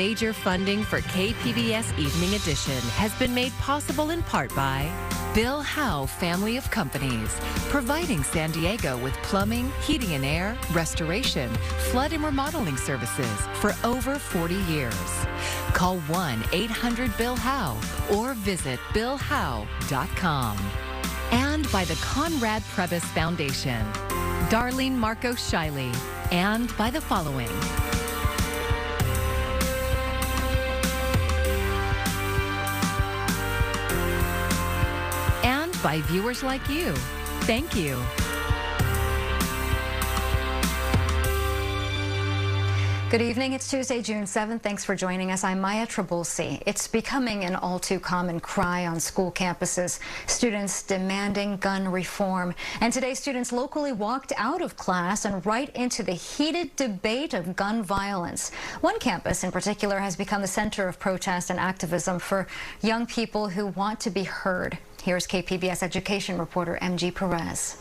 Major funding for KPBS Evening Edition has been made possible in part by Bill Howe Family of Companies, providing San Diego with plumbing, heating and air, restoration, flood and remodeling services for over 40 years. Call 1-800-BILL-HOWE or visit billhowe.com. And by the Conrad Prebys Foundation, Darlene Marcos Shiley, and by the following. By viewers like you. Thank you. Good evening. It's Tuesday, June 7th. Thanks for joining us. I'm Maya Trabulsi. It's becoming an all too common cry on school campuses. Students demanding gun reform. And today, students locally walked out of class and right into the heated debate of gun violence. One campus in particular has become the center of protest and activism for young people who want to be heard. Here's KPBS education reporter MG Perez.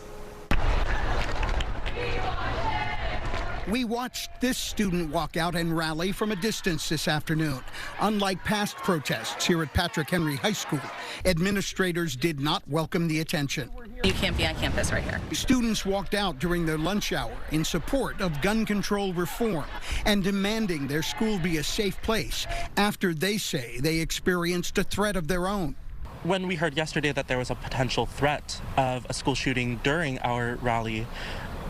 We watched this student walk out and rally from a distance this afternoon. Unlike past protests here at Patrick Henry High School, administrators did not welcome the attention. You can't be on campus right here. Students walked out during their lunch hour in support of gun control reform and demanding their school be a safe place after they say they experienced a threat of their own. When we heard yesterday that there was a potential threat of a school shooting during our rally,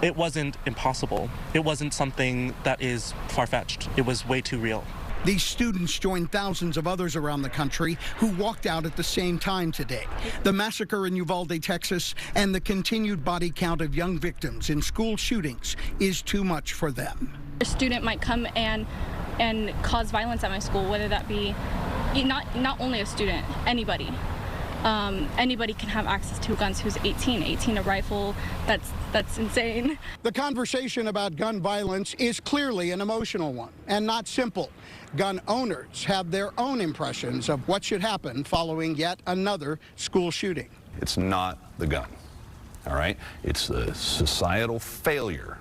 it wasn't impossible. It wasn't something that is far-fetched. It was way too real. These students joined thousands of others around the country who walked out at the same time today. The massacre in Uvalde, Texas, and the continued body count of young victims in school shootings is too much for them. A student might come and cause violence at my school, whether that be not only a student, anybody. Anybody can have access to guns who's 18 a rifle. That's insane. The conversation about gun violence is clearly an emotional one and not simple. Gun owners have their own impressions of what should happen following yet another school shooting. It's not the gun, all right? It's the societal failure.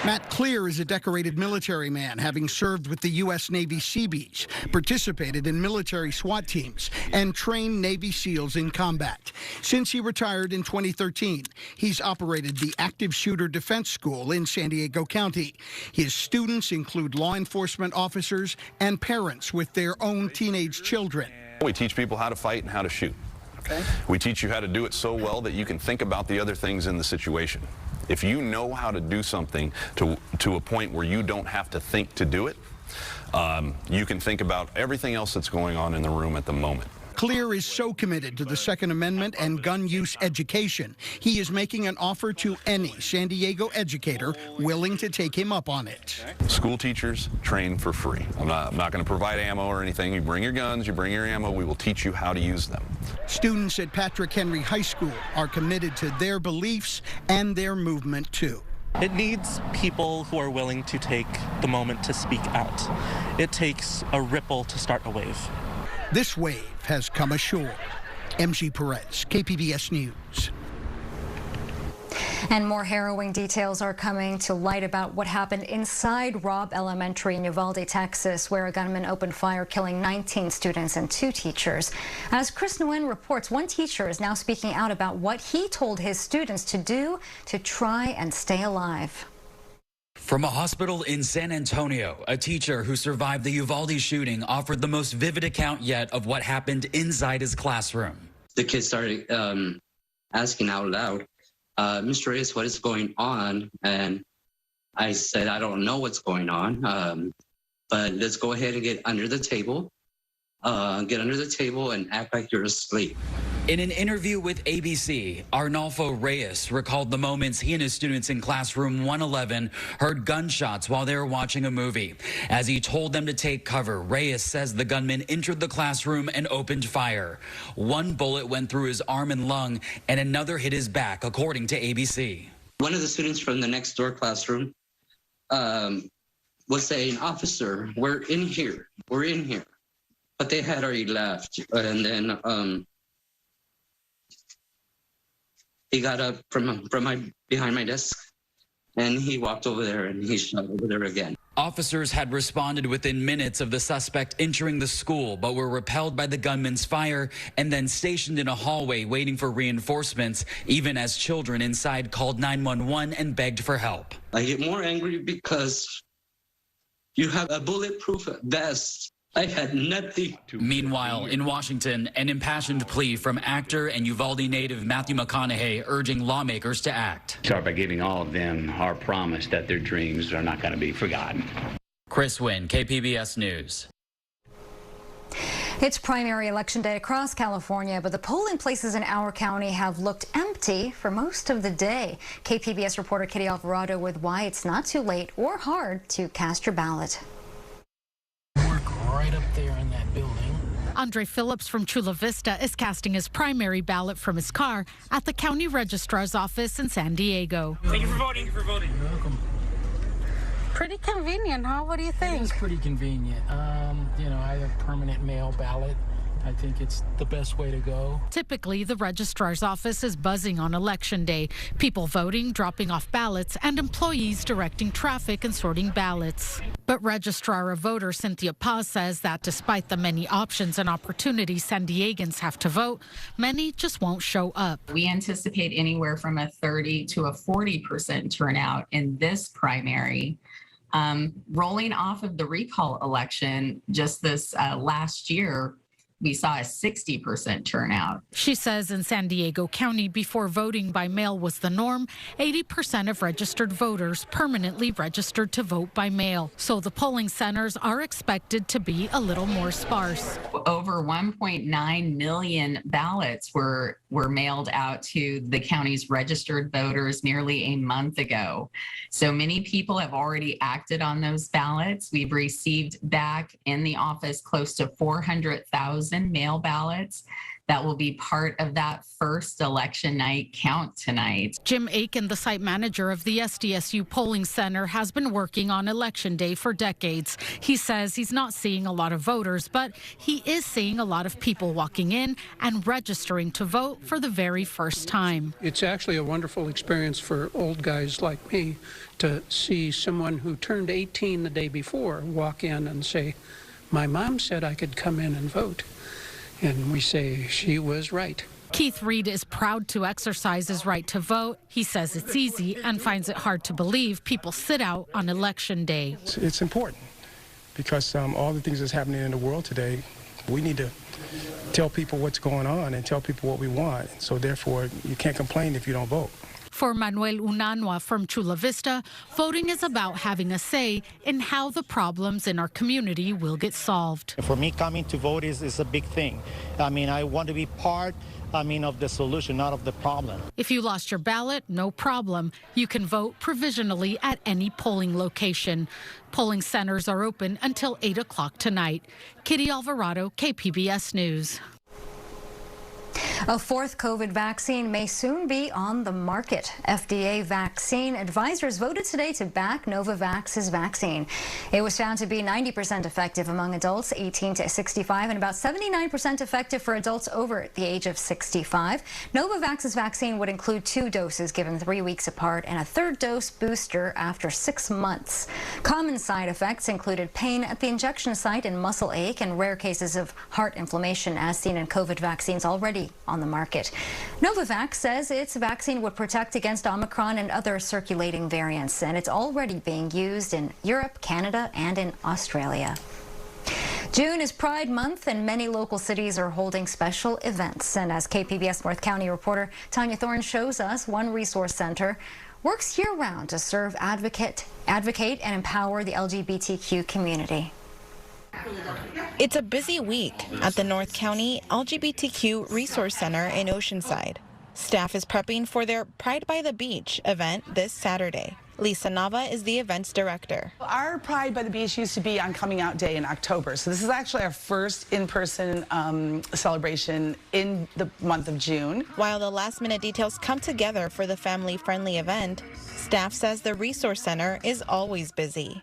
Matt Clear is a decorated military man, having served with the U.S. Navy Seabees, participated in military SWAT teams, and trained Navy SEALs in combat. Since he retired in 2013, he's operated the Active Shooter Defense School in San Diego County. His students include law enforcement officers and parents with their own teenage children. We teach people how to fight and how to shoot. Okay. We teach you how to do it so well that you can think about the other things in the situation. If you know how to do something to a point where you don't have to think to do it, you can think about everything else that's going on in the room at the moment. Clear is so committed to the Second Amendment and gun use education, he is making an offer to any San Diego educator willing to take him up on it. School teachers train for free. I'm not going to provide ammo or anything. You bring your guns, you bring your ammo, we will teach you how to use them. Students at Patrick Henry High School are committed to their beliefs and their movement too. It needs people who are willing to take the moment to speak out. It takes a ripple to start a wave. This wave has come ashore. MG Perez, KPBS News. And more harrowing details are coming to light about what happened inside Robb Elementary in Uvalde, Texas, where a gunman opened fire, killing 19 students and 2 teachers. As Chris Nguyen reports, one teacher is now speaking out about what he told his students to do to try and stay alive. From a hospital in San Antonio, a teacher who survived the Uvalde shooting offered the most vivid account yet of what happened inside his classroom. The kids started asking out loud, Mr. Reyes, what is going on? And I said, I don't know what's going on, but let's go ahead and get under the table and act like you're asleep. In an interview with ABC, Arnulfo Reyes recalled the moments he and his students in classroom 111 heard gunshots while they were watching a movie. As he told them to take cover, Reyes says the gunman entered the classroom and opened fire. One bullet went through his arm and lung, and another hit his back, according to ABC. One of the students from the next door classroom was saying, "Officer, we're in here. But they had already left. And then he got up from behind my desk, and he walked over there and he shot over there again. Officers had responded within minutes of the suspect entering the school, but were repelled by the gunman's fire and then stationed in a hallway waiting for reinforcements, even as children inside called 911 and begged for help. I get more angry because you have a bulletproof vest. I had nothing. Meanwhile, in Washington, an impassioned plea from actor and Uvalde native Matthew McConaughey urging lawmakers to act. Start by giving all of them our promise that their dreams are not going to be forgotten. Chris Wynn, KPBS News. It's primary election day across California, but the polling places in our county have looked empty for most of the day. KPBS reporter Kitty Alvarado with why it's not too late or hard to cast your ballot. Right up there in that building. Andre Phillips from Chula Vista is casting his primary ballot from his car at the county registrar's office in San Diego. Thank you for voting. You're welcome. Pretty convenient, huh? What do you think? It is pretty convenient. I have permanent mail ballot. I think it's the best way to go. Typically, the registrar's office is buzzing on election day. People voting, dropping off ballots, and employees directing traffic and sorting ballots. But Registrar of Voters Cynthia Paz says that despite the many options and opportunities San Diegans have to vote, many just won't show up. We anticipate anywhere from a 30 to a 40% turnout in this primary. Rolling off of the recall election just this last year, we saw a 60% turnout. She says in San Diego County, before voting by mail was the norm, 80% of registered voters permanently registered to vote by mail. So the polling centers are expected to be a little more sparse. Over 1.9 million ballots were mailed out to the county's registered voters nearly a month ago. So many people have already acted on those ballots. We've received back in the office close to 400,000 mail ballots that will be part of that first election night count tonight. Jim Aiken, the site manager of the SDSU polling center, has been working on election day for decades. He says he's not seeing a lot of voters, but he is seeing a lot of people walking in and registering to vote for the very first time. It's actually a wonderful experience for old guys like me to see someone who turned 18 the day before walk in and say, "My mom said I could come in and vote." And we say, she was right. Keith Reed is proud to exercise his right to vote. He says it's easy and finds it hard to believe people sit out on election day. It's important because all the things that's happening in the world today, we need to tell people what's going on and tell people what we want. So therefore, you can't complain if you don't vote. For Manuel Unanua from Chula Vista, voting is about having a say in how the problems in our community will get solved. For me, coming to vote is a big thing. I mean, I want to be part, of the solution, not of the problem. If you lost your ballot, no problem. You can vote provisionally at any polling location. Polling centers are open until 8 o'clock tonight. Kitty Alvarado, KPBS News. A fourth COVID vaccine may soon be on the market. FDA vaccine advisors voted today to back Novavax's vaccine. It was found to be 90% effective among adults 18 to 65 and about 79% effective for adults over the age of 65. Novavax's vaccine would include 2 doses given 3 weeks apart and a third dose booster after 6 months. Common side effects included pain at the injection site and muscle ache and rare cases of heart inflammation as seen in COVID vaccines already on the market. Novavax says its vaccine would protect against Omicron and other circulating variants, and it's already being used in Europe, Canada, and in Australia. June is Pride Month, and many local cities are holding special events. And as KPBS North County reporter Tanya Thorne shows us, one resource center works year-round to serve, advocate, and empower the LGBTQ community. It's a busy week at the North County LGBTQ Resource Center in Oceanside. Staff is prepping for their Pride by the Beach event this Saturday. Lisa Nava is the events director. Our Pride by the Beach used to be on Coming Out Day in October, so this is actually our first in-person celebration in the month of June. While the last-minute details come together for the family-friendly event, staff says the Resource Center is always busy.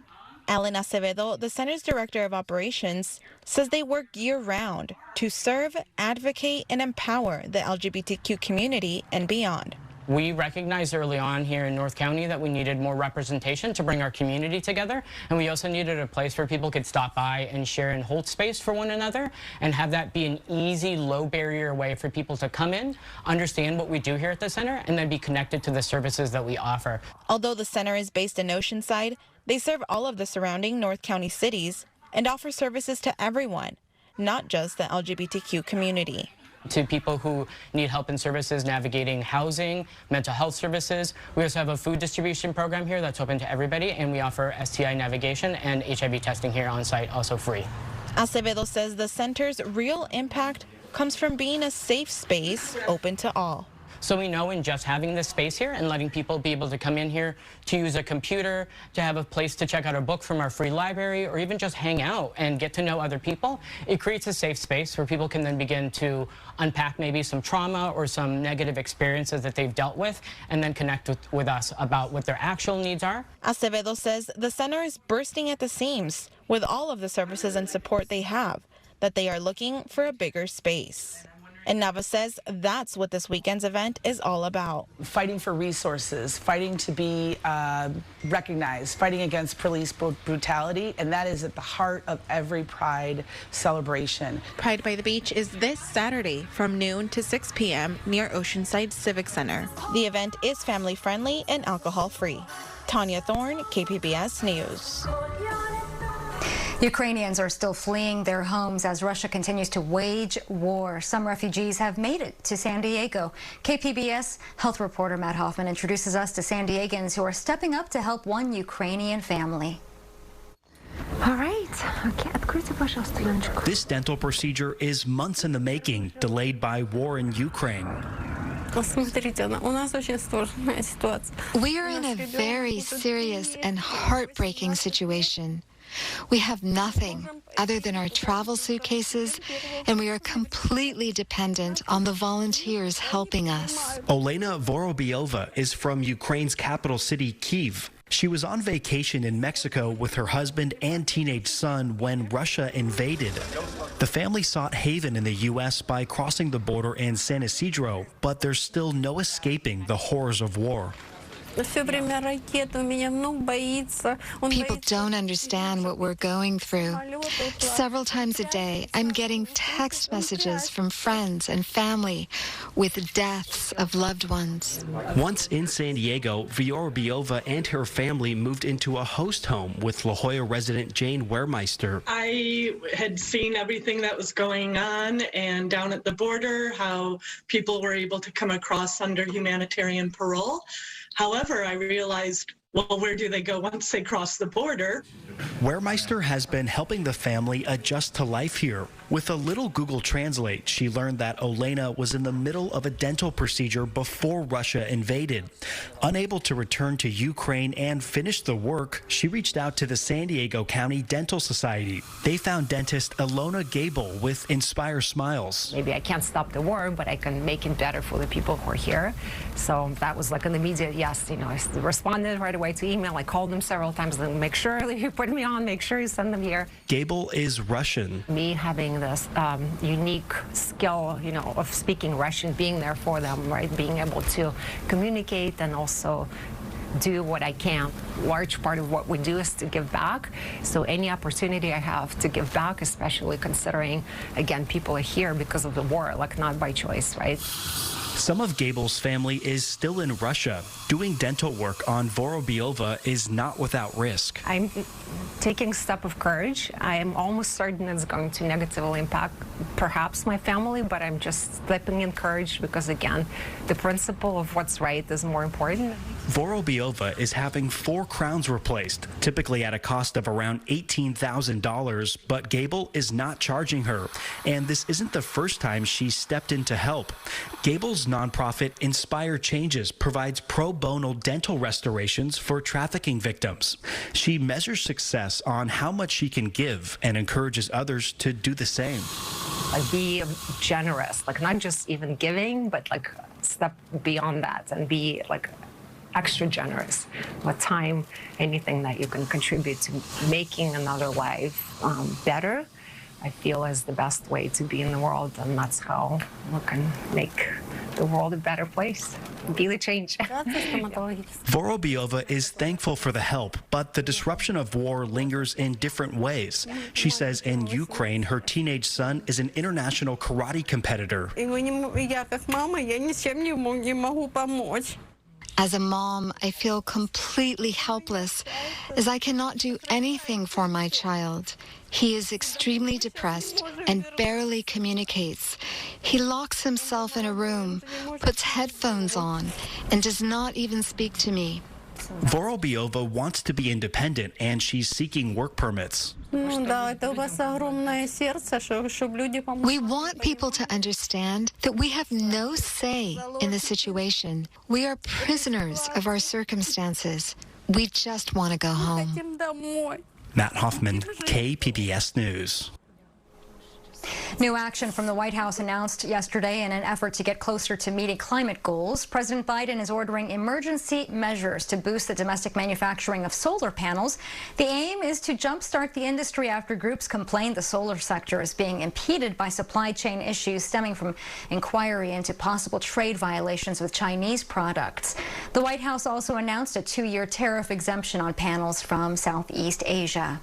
Alan Acevedo, the center's director of operations, says they work year-round to serve, advocate, and empower the LGBTQ community and beyond. We recognized early on here in North County that we needed more representation to bring our community together, and we also needed a place where people could stop by and share and hold space for one another and have that be an easy, low barrier way for people to come in, understand what we do here at the center, and then be connected to the services that we offer. Although the center is based in Oceanside, they serve all of the surrounding North County cities and offer services to everyone, not just the LGBTQ community. To people who need help and services navigating housing, mental health services. We also have a food distribution program here that's open to everybody, and we offer STI navigation and HIV testing here on site, also free. Acevedo says the center's real impact comes from being a safe space open to all. So we know in just having this space here and letting people be able to come in here to use a computer, to have a place to check out a book from our free library, or even just hang out and get to know other people, it creates a safe space where people can then begin to unpack maybe some trauma or some negative experiences that they've dealt with, and then connect with us about what their actual needs are. Acevedo says the center is bursting at the seams with all of the services and support they have, that they are looking for a bigger space. And Nava says that's what this weekend's event is all about. Fighting for resources, fighting to be recognized, fighting against police brutality, and that is at the heart of every Pride celebration. Pride by the Beach is this Saturday from noon to 6 p.m. near Oceanside Civic Center. The event is family friendly and alcohol free. Tanya Thorne, KPBS News. Ukrainians are still fleeing their homes as Russia continues to wage war. Some refugees have made it to San Diego. KPBS health reporter Matt Hoffman introduces us to San Diegans who are stepping up to help one Ukrainian family. All right. This dental procedure is months in the making, delayed by war in Ukraine. We are in a very serious and heartbreaking situation. We have nothing other than our travel suitcases, and we are completely dependent on the volunteers helping us. Olena Vorobyova is from Ukraine's capital city, Kyiv. She was on vacation in Mexico with her husband and teenage son when Russia invaded. The family sought haven in the U.S. by crossing the border in San Isidro, but there's still no escaping the horrors of war. People don't understand what we're going through. Several times a day, I'm getting text messages from friends and family with deaths of loved ones. Once in San Diego, Vorobyova and her family moved into a host home with La Jolla resident Jane Wehrmeister. I had seen everything that was going on, and down at the border, how people were able to come across under humanitarian parole. However, I realized, well, where do they go once they cross the border? Wehrmeister has been helping the family adjust to life here. With a little Google Translate, she learned that Olena was in the middle of a dental procedure before Russia invaded. Unable to return to Ukraine and finish the work, she reached out to the San Diego County Dental Society. They found dentist Ilona Gable with Inspire Smiles. Maybe I can't stop the war, but I can make it better for the people who are here. So that was like an immediate yes. You know, I responded right away to email. I called them several times to make sure that you put me on, make sure you send them here. Gable is Russian. Me having this unique skill, you know, of speaking Russian, being there for them, right? Being able to communicate and also do what I can. Large part of what we do is to give back. So any opportunity I have to give back, especially considering, again, people are here because of the war, like not by choice, right? Some of Gable's family is still in Russia. Doing dental work on Vorobyova is not without risk. I'm taking a step of courage. I am almost certain it's going to negatively impact perhaps my family, but I'm just stepping in courage because, again, the principle of what's right is more important. Vorobyova is having 4 crowns replaced, typically at a cost of around $18,000, but Gable is not charging her. And this isn't the first time she's stepped in to help. Gable's nonprofit Inspire Changes provides pro bono dental restorations for trafficking victims. She measures success on how much she can give and encourages others to do the same. Like, be generous, like not just even giving, but like step beyond that and be like extra generous with time, anything that you can contribute to making another life better, I feel is the best way to be in the world, and that's how we can make the the world a better place. Be the change. Vorobyova is thankful for the help, but the disruption of war lingers in different ways. She says in Ukraine, her teenage son is an international karate competitor. As a mom, I feel completely helpless as I cannot do anything for my child. He is extremely depressed and barely communicates. He locks himself in a room, puts headphones on, and does not even speak to me. Vorobyova wants to be independent, and she's seeking work permits. We want people to understand that we have no say in the situation. We are prisoners of our circumstances. We just want to go home. Matt Hoffman, KPBS News. New action from the White House announced yesterday in an effort to get closer to meeting climate goals. President Biden is ordering emergency measures to boost the domestic manufacturing of solar panels. The aim is to jumpstart the industry after groups complained the solar sector is being impeded by supply chain issues stemming from inquiry into possible trade violations with Chinese products. The White House also announced a 2-year tariff exemption on panels from Southeast Asia.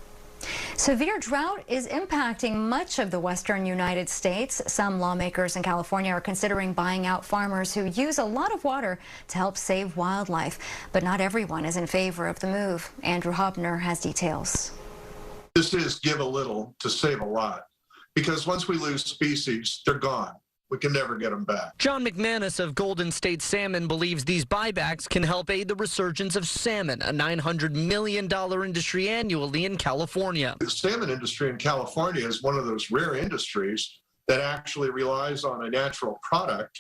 Severe drought is impacting much of the western United States. Some lawmakers in California are considering buying out farmers who use a lot of water to help save wildlife. But not everyone is in favor of the move. Andrew Hobner has details. This is give a little to save a lot, because once we lose species, they're gone. We can never get them back. John McManus of Golden State Salmon believes these buybacks can help aid the resurgence of salmon, a $900 million industry annually in California. The salmon industry in California is one of those rare industries that actually relies on a natural product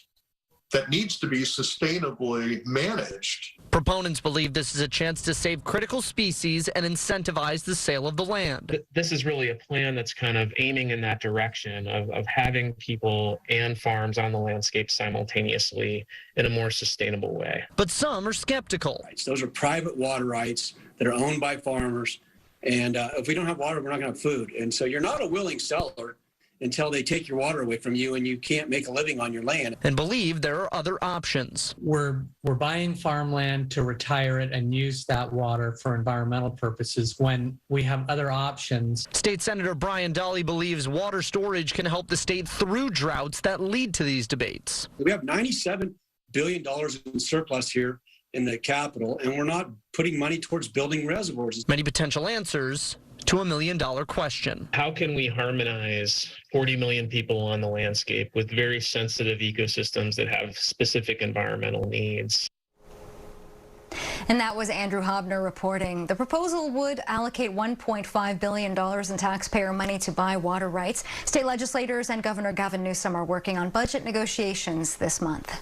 that needs to be sustainably managed. Proponents believe this is a chance to save critical species and incentivize the sale of the land. This is really a plan that's kind of aiming in that direction of having people and farms on the landscape simultaneously in a more sustainable way. But some are skeptical. Those are private water rights that are owned by farmers. And if we don't have water, we're not going to have food. And so you're not a willing seller until they take your water away from you and you can't make a living on your land. And believe there are other options. We're buying farmland to retire it and use that water for environmental purposes when we have other options. State Senator Brian Dahle believes water storage can help the state through droughts that lead to these debates. We have $97 billion in surplus here in the Capitol, and we're not putting money towards building reservoirs. Many potential answers to $1 million question. How can we harmonize 40 million people on the landscape with very sensitive ecosystems that have specific environmental needs? And that was Andrew Hobner reporting. The proposal would allocate $1.5 billion in taxpayer money to buy water rights. State legislators and Governor Gavin Newsom are working on budget negotiations this month.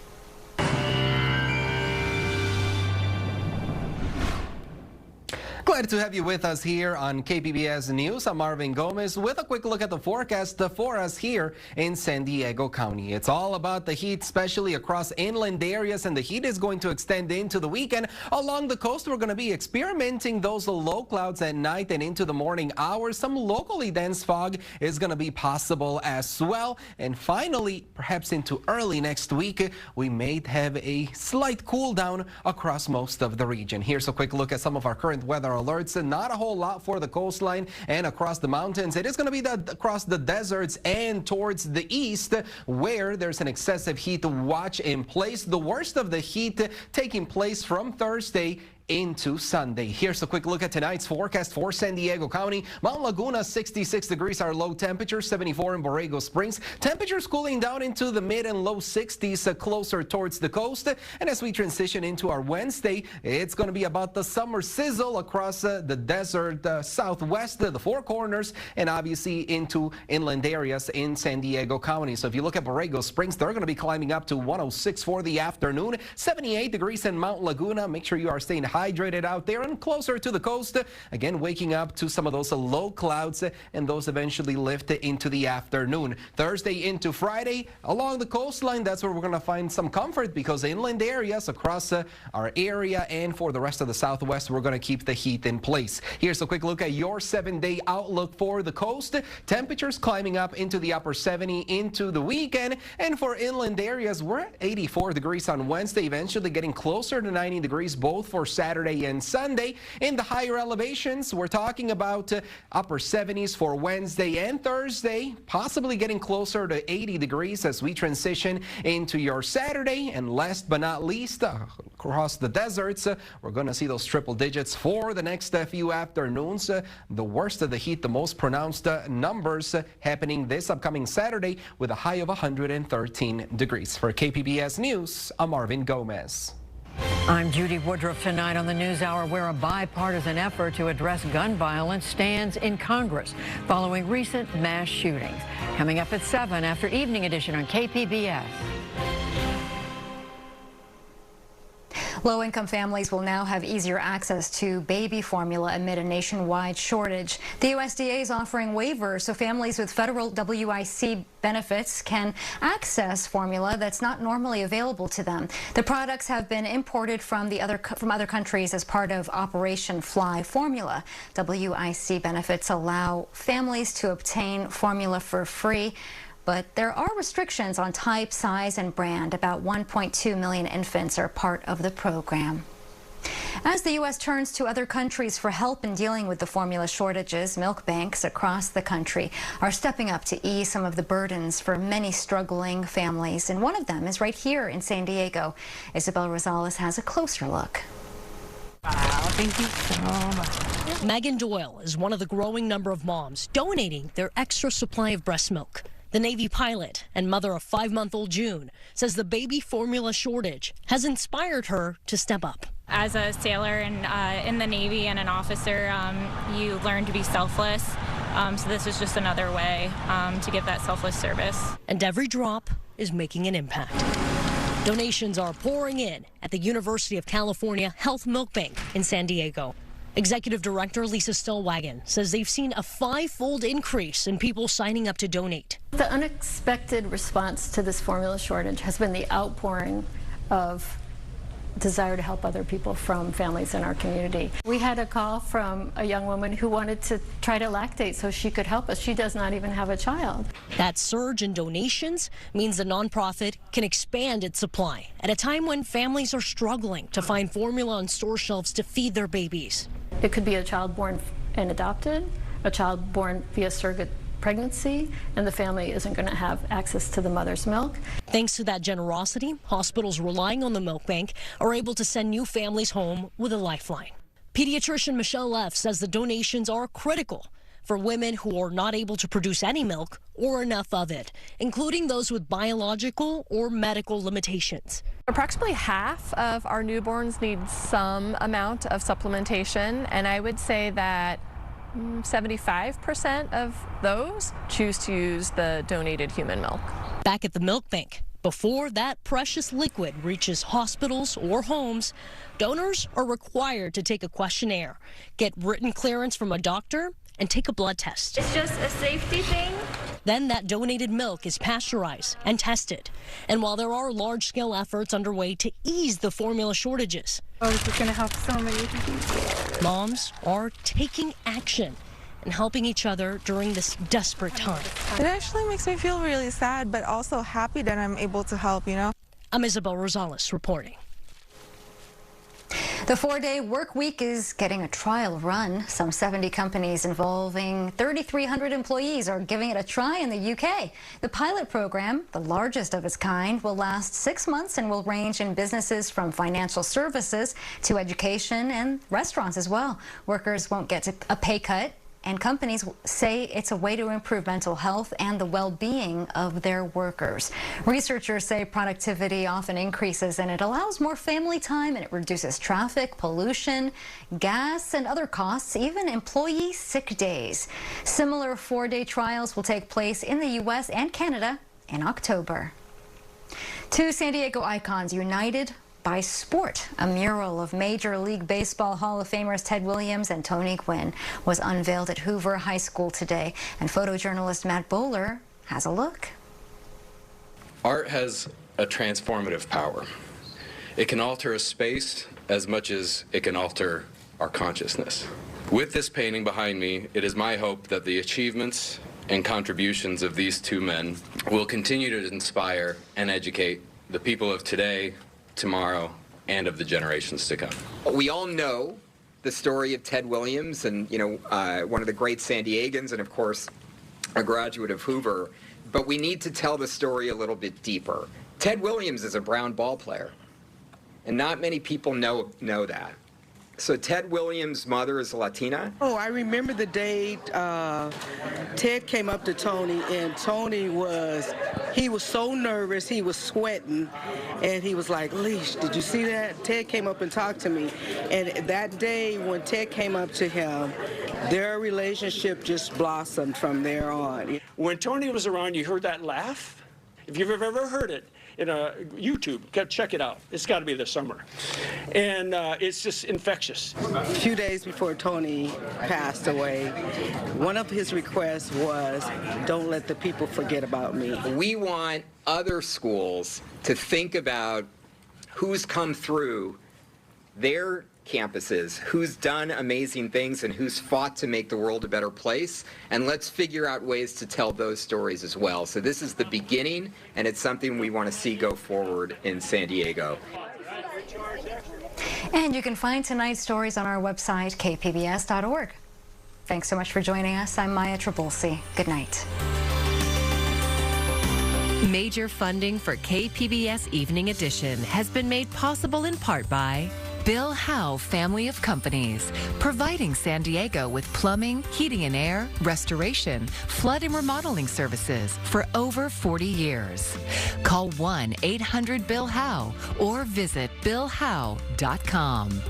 Glad to have you with us here on KPBS News. I'm Marvin Gomez with a quick look at the forecast for us here in San Diego County. It's all about the heat, especially across inland areas, and the heat is going to extend into the weekend. Along the coast, we're going to be experimenting those low clouds at night and into the morning hours. Some locally dense fog is going to be possible as well. And finally, perhaps into early next week, we may have a slight cool down across most of the region. Here's a quick look at some of our current weather alerts, and not a whole lot for the coastline and across the mountains. It is going to be across the deserts and towards the east where there's an excessive heat watch in place. The worst of the heat taking place from Thursday into Sunday. Here's a quick look at tonight's forecast for San Diego County. Mount Laguna, 66 degrees our low temperature, 74 in Borrego Springs. Temperatures cooling down into the mid and low 60s closer towards the coast. And as we transition into our Wednesday, it's going to be about the summer sizzle across the desert southwest, the Four Corners, and obviously into inland areas in San Diego County. So if you look at Borrego Springs, they're going to be climbing up to 106 for the afternoon, 78 degrees in Mount Laguna. Make sure you are staying hydrated out there and closer to the coast. Again, waking up to some of those low clouds, and those eventually lift into the afternoon. Thursday into Friday, along the coastline, that's where we're going to find some comfort, because inland areas across our area and for the rest of the Southwest, we're going to keep the heat in place. Here's a quick look at your 7-day outlook for the coast. Temperatures climbing up into the upper 70 into the weekend. And for inland areas, we're at 84 degrees on Wednesday, eventually getting closer to 90 degrees both for Saturday and Sunday. In the higher elevations, we're talking about upper 70s for Wednesday and Thursday, possibly getting closer to 80 degrees as we transition into your Saturday. And last but not least, across the deserts, we're going to see those triple digits for the next few afternoons. The worst of the heat, the most pronounced numbers happening this upcoming Saturday with a high of 113 degrees. For KPBS News, I'm Marvin Gomez. I'm Judy Woodruff. Tonight on the NewsHour, where a bipartisan effort to address gun violence stands in Congress following recent mass shootings. Coming up at 7 after Evening Edition on KPBS. Low-income families will now have easier access to baby formula amid a nationwide shortage. The USDA is offering waivers so families with federal WIC benefits can access formula that's not normally available to them. The products have been imported from other countries as part of Operation Fly Formula. WIC benefits allow families to obtain formula for free. But there are restrictions on type, size, and brand. About 1.2 million infants are part of the program. As the U.S. turns to other countries for help in dealing with the formula shortages, milk banks across the country are stepping up to ease some of the burdens for many struggling families. And one of them is right here in San Diego. Isabel Rosales has a closer look. Wow, thank you so much. Megan Doyle is one of the growing number of moms donating their extra supply of breast milk. The Navy pilot and mother of 5-month-old June says the baby formula shortage has inspired her to step up. As a sailor and in the Navy and an officer, you learn to be selfless. So this is just another way to give that selfless service. And every drop is making an impact. Donations are pouring in at the University of California Health Milk Bank in San Diego. Executive Director Lisa Stillwagon says they've seen a 5-fold increase in people signing up to donate. The unexpected response to this formula shortage has been the outpouring of desire to help other people from families in our community. We had a call from a young woman who wanted to try to lactate so she could help us. She does not even have a child. That surge in donations means the nonprofit can expand its supply at a time when families are struggling to find formula on store shelves to feed their babies. It could be a child born and adopted, a child born via surrogate pregnancy, and the family isn't going to have access to the mother's milk. Thanks to that generosity, hospitals relying on the milk bank are able to send new families home with a lifeline. Pediatrician Michelle F. says the donations are critical for women who are not able to produce any milk or enough of it, including those with biological or medical limitations. Approximately half of our newborns need some amount of supplementation, and I would say that 75% of those choose to use the donated human milk. Back at the milk bank, before that precious liquid reaches hospitals or homes, donors are required to take a questionnaire, get written clearance from a doctor, and take a blood test. It's just a safety thing. Then that donated milk is pasteurized and tested. And while there are large-scale efforts underway to ease the formula shortages, this is going to help so many people. Moms are taking action and helping each other during this desperate time. It actually makes me feel really sad, but also happy that I'm able to help, you know? I'm Isabel Rosales reporting. The 4-day work week is getting a trial run. Some 70 companies involving 3,300 employees are giving it a try in the UK. The pilot program, the largest of its kind, will last 6 months and will range in businesses from financial services to education and restaurants as well. Workers won't get a pay cut, and companies say it's a way to improve mental health and the well-being of their workers. Researchers say productivity often increases and it allows more family time, and it reduces traffic, pollution, gas, and other costs, even employee sick days. Similar 4-day trials will take place in the U.S. and Canada in October. Two San Diego icons united by sport. A mural of Major League Baseball Hall of Famers Ted Williams and Tony Quinn was unveiled at Hoover High School today, and photojournalist Matt Bowler has a look. Art has a transformative power. It can alter a space as much as it can alter our consciousness. With this painting behind me, it is my hope that the achievements and contributions of these two men will continue to inspire and educate the people of today, tomorrow, and of the generations to come. We all know the story of Ted Williams, and one of the great San Diegans, and of course a graduate of Hoover, but we need to tell the story a little bit deeper. Ted Williams is a brown ball player, and not many people know that. So Ted Williams' mother is Latina. Oh, I remember the day Ted came up to Tony, and Tony was so nervous, he was sweating, and he was like, "Leash, did you see that?" Ted came up and talked to me, and that day when Ted came up to him, their relationship just blossomed from there on. When Tony was around, you heard that laugh? If you've ever heard it, in YouTube, check it out. It's got to be this summer. And it's just infectious. A few days before Tony passed away, one of his requests was, "Don't let the people forget about me." We want other schools to think about who's come through their campuses, who's done amazing things, and who's fought to make the world a better place, and let's figure out ways to tell those stories as well. So this is the beginning, and it's something we want to see go forward in San Diego. And you can find tonight's stories on our website, kpbs.org. Thanks so much for joining us. I'm Maya Trabulsi. Good night. Major funding for KPBS Evening Edition has been made possible in part by Bill Howe Family of Companies, providing San Diego with plumbing, heating and air, restoration, flood and remodeling services for over 40 years. Call 1-800-BILL-HOWE or visit billhowe.com.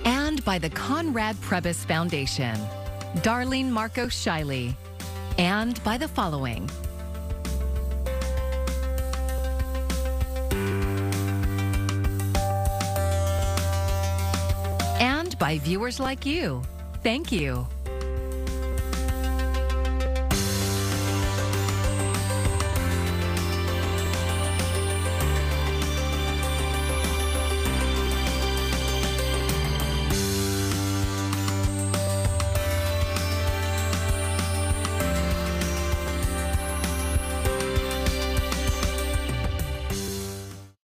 And by the Conrad Prebys Foundation, Darlene Marcos Shiley, and by the following: by viewers like you. Thank you.